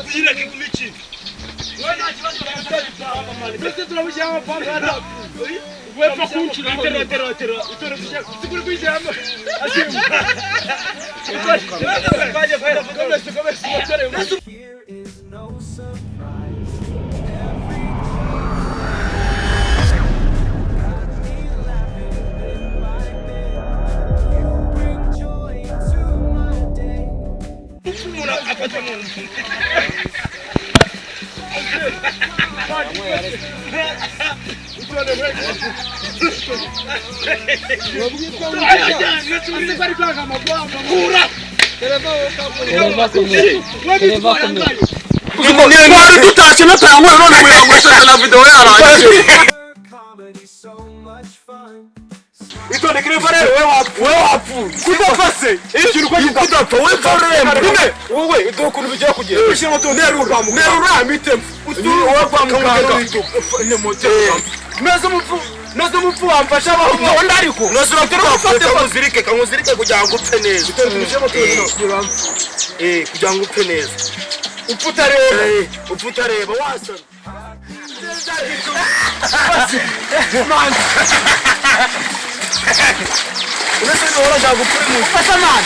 kugira kigumi iki wewe nta kibazo bafite turabujyamo pangana wewe pa kunchira tera utore kushaka sikuri kwijyamo ashimwe baje fayira komese utore Itone kire bare wewe wapu kudafase ikintu ko kudapfa wewe farembe wowe idokuntu bijya kugira ushira moto nerura mite wowe kwa muganga ne moto nazo mupfu wamfasha abaho ndariko nazo rafate kuzirike kamuzirike kugira ngo upfe neza ushira moto kugira ngo upfe neza uputareba wasana man unasema wala jago kuri mu fata man